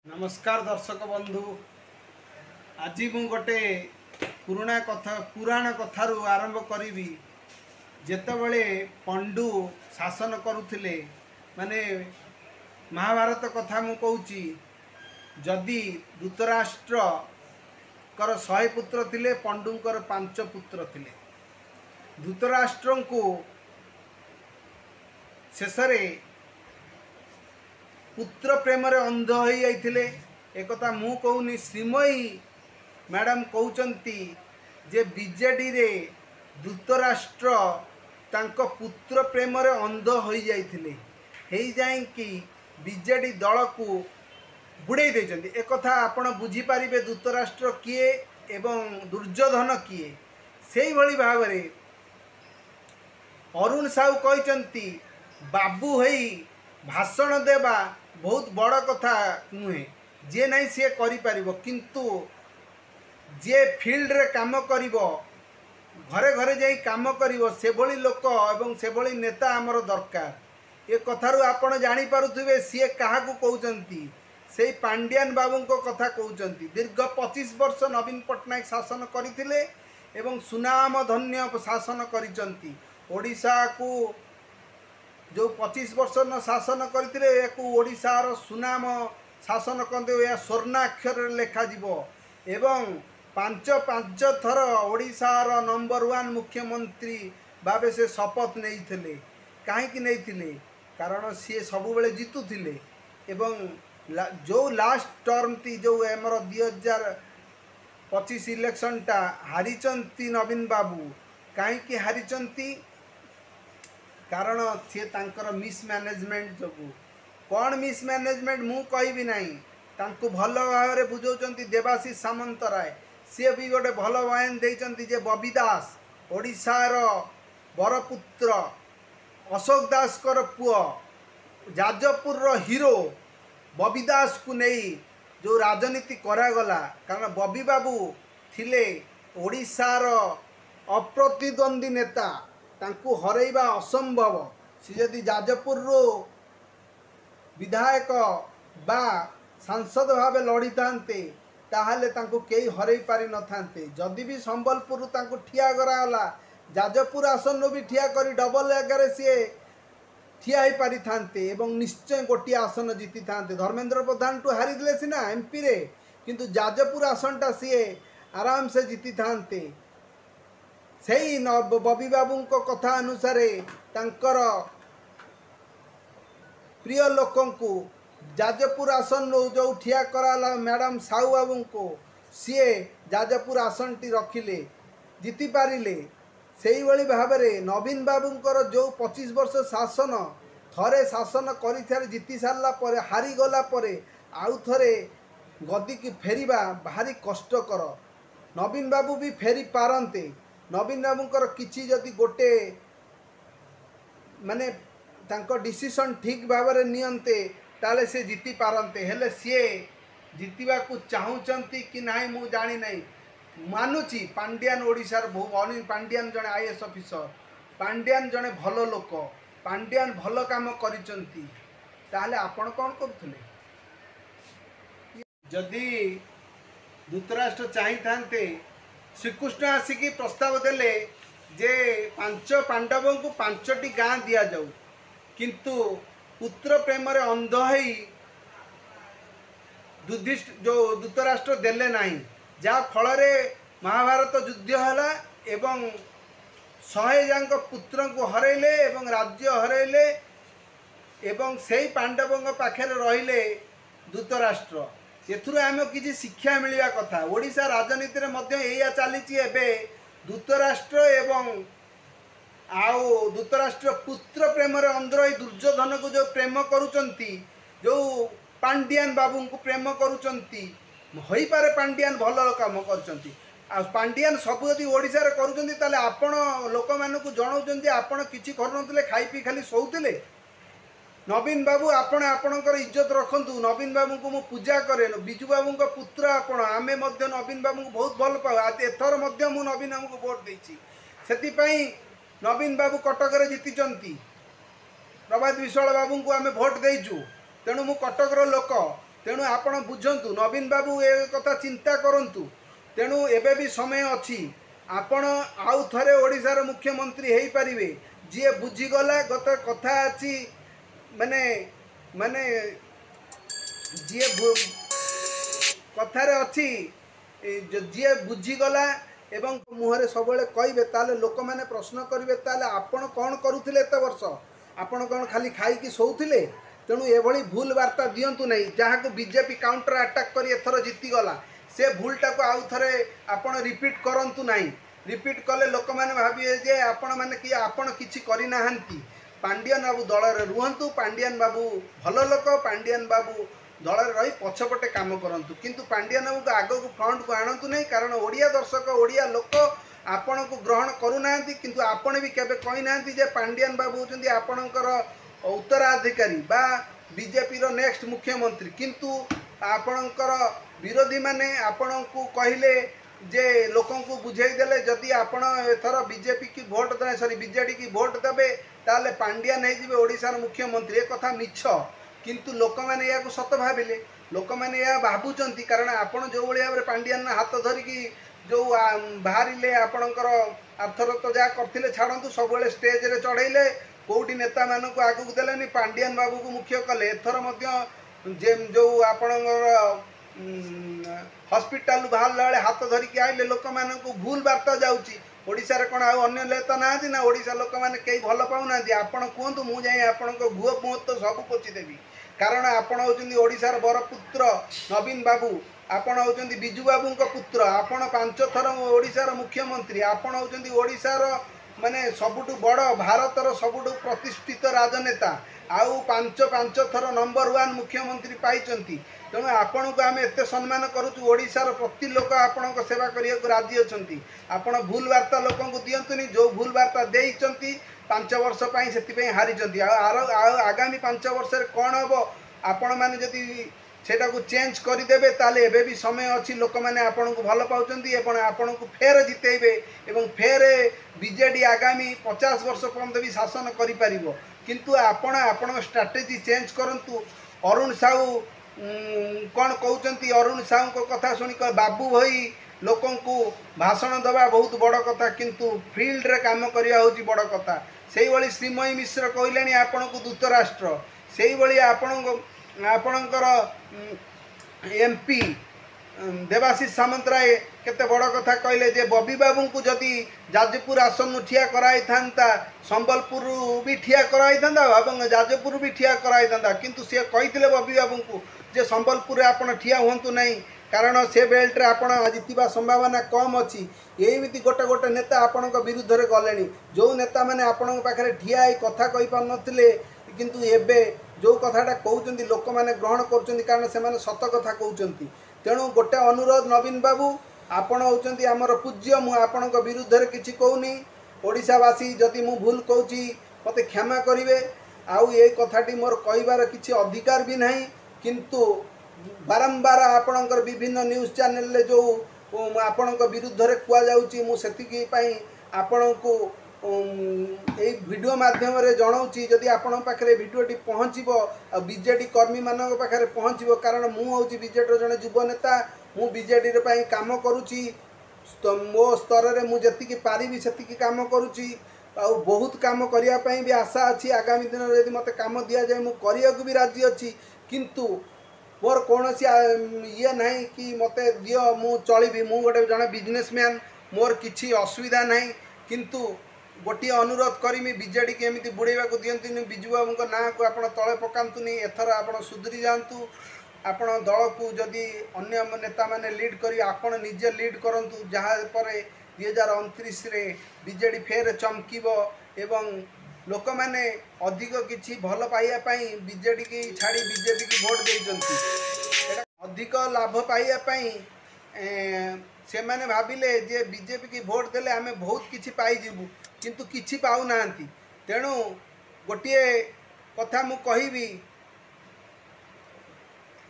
नमस्कार दर्शक बंधु। आज मु गोटे पुराण कथारू आरंभ करी। जेतबले पंडु शासन करुथिले माने महाभारत कथा मु कहूची। जदि धृतराष्ट्र कर 100 पुत्र थिले, पंडुंकर 5 पुत्र थिले। धृतराष्ट्र को शेषरे पुत्र प्रेम रे अंध हो जाइथिले। एक कथा मु कहूनी, श्रीमयी मैडम कहउचंती जे बीजेडी रे धृतराष्ट्र तांको पुत्र प्रेम रे अंध हो जाइथिले। हेई जाई कि बीजेडी दल को बुड़े देचंती। एक कथा आपण बुझी पारिबे धृतराष्ट्र किए एवं दुर्योधन किए। सेही भली भावरे अरुण साहू कहचंती बाबू हेई भाषण देवा बहुत बड़ कथा नुहे। जे नहीं सी करि परिबो, किंतु जे फील्ड रे काम करिवो, घरे घरे जाई काम करिवो, से भली लोक एवं से भली नेता हमर दरकार। ए कथारु आपण जानि पारुथिबे सी काहा को कहउचंती। सेही पांड्यान बाबू को कथा कहउचंती। दीर्घ 25 वर्ष नवीन पटनायक शासन करिथिले एवं सुनाम धन्य शासन करिचंती। ओडिशा को जो 25 वर्ष न शासन करते ओडिशार सुनाम शासन कहते या स्वर्णाक्षर लेखा जीवो। एवं 5 थर ओडिशार नंबर 1 मुख्यमंत्री भावे से शपथ नहीं। कहीं नहीं, कारण सी सब बेले जितुले। एवं जो लास्ट टर्म थी जो आमर 2025 इलेक्शन टा हारिचंती नवीन बाबू। कहीं हारिचंती, कारण सी तांकर मिसमैनेजमेंट जो कौन मिसमैनेजमेंट मु कहबी नहीं। तांको भल भाव में बुझाउचंती देवाशीष सामंतराय। सी भी गोटे भल बयान देइचंती जे बबी दास ओडिशार बरपुत्र अशोक दास कर पुओ जाजपुर रो हीरो बबी दास को नहीं जो राजनीति करागला। कारण बबी बाबू थिले ओडिशार अप्रतिद्वंदी नेता, तांकु हरैबा असंभव। सी जदि जाजपुर रो विधायक बा सांसद भावे लड़ी थांते ताहले तांकु केही हरई पारि न थांते। जदि भी संबलपुर तांकु ठिया करागला, जाजपुर आसन रो भी ठिया करी डबल एगारे सी ठिया ही पारि थांते एवं निश्चय गोटी आसन जीति थांते। धर्मेंद्र प्रधान टू हारी दिले सिना एमपी रे, किंतु जाजपुर आसनटा सी आराम से जीति थांते। सही बबी बाबू को कथा अनुसार तांकर प्रिय लोकों को जाजपुर आसन जो ठिया कराला मैडम साहू बाबू को, सी जाजपुर आसन टी रखिले जीति पारिले। सेही भली भाव में नवीन बाबूंकर जो 25 वर्ष शासन थरे शासन कर जीति सारा पर हारीगला आउ थे गदी की फेरिबा भारी कष्टकर। नवीन बाबू भी फेरी पारंते। नवीन बाबूंकर किछि जदि गोटे माने तांको डिसीजन ठीक भाव में नियंते ताले से जीति पारंते। हेले सी जीतवा को चाहूचंती कि नहीं मु जानी नहीं। मानुची पांड्यान ओडिशार बहु पांड्यान जने आईएएस ऑफिसर, पांड्यान जने भल लोक, पांड्यान भल काम करिचंती। ताहले आपण कौन करुथले? जदि धृतराष्ट्र चाहि थांते, श्रीकृष्ण आसिकी प्रस्ताव देले जे 5 पांडवों को 5टी गाँ दिया जाऊ, किंतु पुत्र प्रेम रे अंध होई जो धृतराष्ट्र देले नहीं। जा फल रे महाभारत युद्ध हला एवं 100 जांक पुत्र को हरैले एवं राज्य हरैले एवं सेही पांडवों पाखे रहिले धृतराष्ट्र। एथुर आम किसी शिक्षा मिलवा कथा। ओडिशा राजनीति रे मध्य एया चली एबे धृतराष्ट्र एवं आउ धृतराष्ट्र पुत्र प्रेम रे अंध रही दुर्योधन को जो प्रेम करुचंती, जो पांड्यान बाबू को प्रेम करुचंती, होई पारे पांड्यान भल काम करुचंती। आ पांड्यान सब यदि ओडिशा रे करुचंती ताले आपण लोक मानू को जणाउचंती आपण किछि करनथले, खाई पी खाली सोउतले। नवीन बाबू आपण आपणकर इज्जत रखंतु। नवीन बाबू को मु पूजा करे। बिजू बाबू को पुत्र आपण आमे मध्य नवीन बाबू को बहुत भल पाऊ। एथर मध्य मु नवीन बाबू को वोट देछि। सेति पई नवीन बाबू कटक रे जीतिचंती। प्रभात विश्वाल बाबू को आमे वोट देइछु। तेणु मु कटकर लोक तेणु आपण बुझंतु नवीन बाबू ए कथा चिंता करंतु। तेणु एबे भी समय अच्छी आपण आउ थरे ओडिशार मुख्यमंत्री हेई परिवे जी बुझीगला गत कथा अच्छी माने माने जी कथार अच्छी जी बुझीगला एवं मुहरे सब कहे ताले लोक मैंने प्रश्न करेंगे ताले आपण कौन करुले एत वर्ष आपण कौन खाली खाई शोले। तेणु एभली भूल वार्ता दिंतु नहीं जहाँ को बीजेपी काउंटर अटैक कर एथर जीतीगला से भूलटा को आउ थे आपण रिपीट करंतु नहीं। रिपीट कले लोक मैंने भाविए जे आपण मैंने कि आपण किछि करना पांडियन बाबू दल रुहतु। पांडियन बाबू भल लोक पांडियन बाबू दल रही पछपटे काम करंतु किंतु पांडियन बाबू आग को फ्रंट को आणतु नहीं कारण ओडिया दर्शक ओडिया लोक आपण को ग्रहण करूना किंतु आपण भी केबे कही ना जे पांडियन बाबू होचंदी आपणकर उत्तराधिकारी बा बीजेपी रो नेक्स्ट मुख्यमंत्री किंतु आपणकर विरोधी माने आपण को कहले जे लोकों को बुझाई देले जदि आपण एथर बीजेपी की भोट दे सॉरी बीजेडी की भोट देबे ताले पांडियन हे ओडिशार मुख्यमंत्री ए कथा मिछ किंतु लोक मैंने या सत भाविले लोक मैंने या भावुंट कारण आपण जो भाई भाव पांडियन हाथ धरिकी जो बाहर आपणकर आर्थर तो जहाँ करते छाड़ू सब स्टेज रे चढ़ेले कौटी नेता मानक आगू देलेनी पांडियन बाबू को मुख्य कले एथर जो आपणकर हॉस्पिटल बाहर बेले हाथ धरिकी आइले लोक मानक भूल वार्ता जाऊँगी ओडिशा रे कौन आउ अन्य नेता ना ओडिशा लोक मैंने कई भल पाऊना आपण कहतु मुझे आपण गुह मुह तो सब पोचिदेवी कारण आपण होचंदी ओडिशार बरपुत्र नवीन बाबू आपण होचंदी बिजू बाबू पुत्र आपण 5 थर ओडिशार मुख्यमंत्री आपण होचंदी ओडिशार माने सबुठु बड़ भारतर सबुठु प्रतिष्ठित राजनेता आउ 5 थर नंबर 1 मुख्यमंत्री पाइचंती। तेणु आपण को आम एत सम्मान करुचु ओडिशार प्रति लोक आपण सेवा करने को राजी अच्छा आपण भूल वार्ता लोक दिंतुनि जो भूल वार्ता देइचंती 5 वर्ष से हारी आगामी 5 वर्ष कौन हम आपण मैंने जदि सेटा को चेंज करदेवे ताले एबे भी समय अच्छी लोक मैंने आपण को भल पाउचंती आपण को फेर जितेबे एवं फेर बीजेडी आगामी 50 वर्ष पर्यंत भी शासन करि किंतु आपण स्ट्राटेजी चेंज करंतु। अरुण साहू कौन कहते अरुण साहू को कथा शुणी बाबू भाई लोक भाषण दवा बहुत बड़ कथा किंतु फील्ड रे काम करवा हूँ बड़ कथा। से भाई श्रीमयी मिश्र कहले आपण को दूतराष्ट्र से भाई आपणकर एमपी देवाशीष सामंतराय केते बड़ कथा कहले जे बबी बाबू को जदि जाजपुर आसन ठिया कराई था संबलपुर भी ठिया कराई था और जाजपुर भी ठिया कराई था किंतु सी कही बबी बाबू को जे संबलपुर आपण ठिया हूँ ना कारण से बेल्ट रे आपण जीतवा संभावना कम अच्छी यही गोटे गोटे नेता आपण विरुद्ध रे गले जो नेता मैंने आपण पाखे ठिया कथा कही पार नथिले किंतु एबे जो कथाटा कहते लोक मैंने ग्रहण कर कारण से सत कथा कहते। तेणु गोटे अनुरोध नवीन बाबू आपण होचंती आमर पूज्य मु आपण विरुद्ध रे किछि कहूनी ओडिशावासी जदि मु भूल कहूची मते क्षमा करिवे आउ ये कथाटी मोर कहबार किछि अधिकार भी नहीं किंतु बारंबार आपणकर विभिन्न न्यूज चैनल ले जो आपणक विरुद्ध रे कुआ जाउची मु सेतिकी पई आपणको ए वीडियो माध्यम रे जणाउची जदि आपण पाखरे वीडियोटी पहुँचबो बीजेडी कर्मी मानक पाखरे पहुँचबो कारण मु होची बीजेडी जने युवा नेता मु बीजेडी रे पई काम करूची मो स्तर रे मु जतिकी पारिबी सेतिकी काम करूची आ बहुत काम करिया पई भी आशा अछि आगामी दिन रे यदि मते काम दिया जाय मु करिया को भी राजी अछि किंतु मोर कौनसी ये नहीं कि मते दियो मु चलिबी मु गोटे जने बिजनेसमैन मोर किछि असुविधा नहीं किंतु गोटे अनुरोध करमी बीजेडी के एमती बुड़ेवा को दियंतुनि बिजू बाबू ना को आपण तले पकांतुनि एथर आपण सुधरी जातु आपण दल को जदि अन्य नेता माने लीड करी आपण निजे लीड करंतु जहाँ पर 2029 रे बीजेडी फेर चमकीबो एवं लोक मैंने अधिक किछि भल पाइया पाई बीजेडी की छाड़ी बीजेपी की भोट देइचंती अधिक लाभ पाइया पाई से माने भाविले जे बीजेपी की भोट देले आमे बहुत किछि पाई जीवु किंतु किछि पाउ नांती। तेणु गोटे कथा मु कहिबी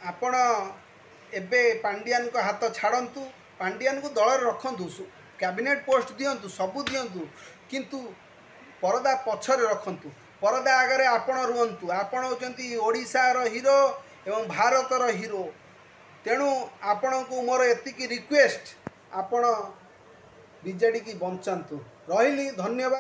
आपण एबे पांडियन को हाथ छाड़ंतु पांडियन को दल रखंतु कैबिनेट पोस्ट दियंतु सबू दियंतु किंतु परदा पछरे रखंतु परदा आगे आपण रुहंतु आपण होचंती ओडिशार हीरो एवं भारतर हीरो तेणु आपण को मोर एतिकी रिक्वेस्ट आपण बीजेडी की बंचातु रही धन्यवाद।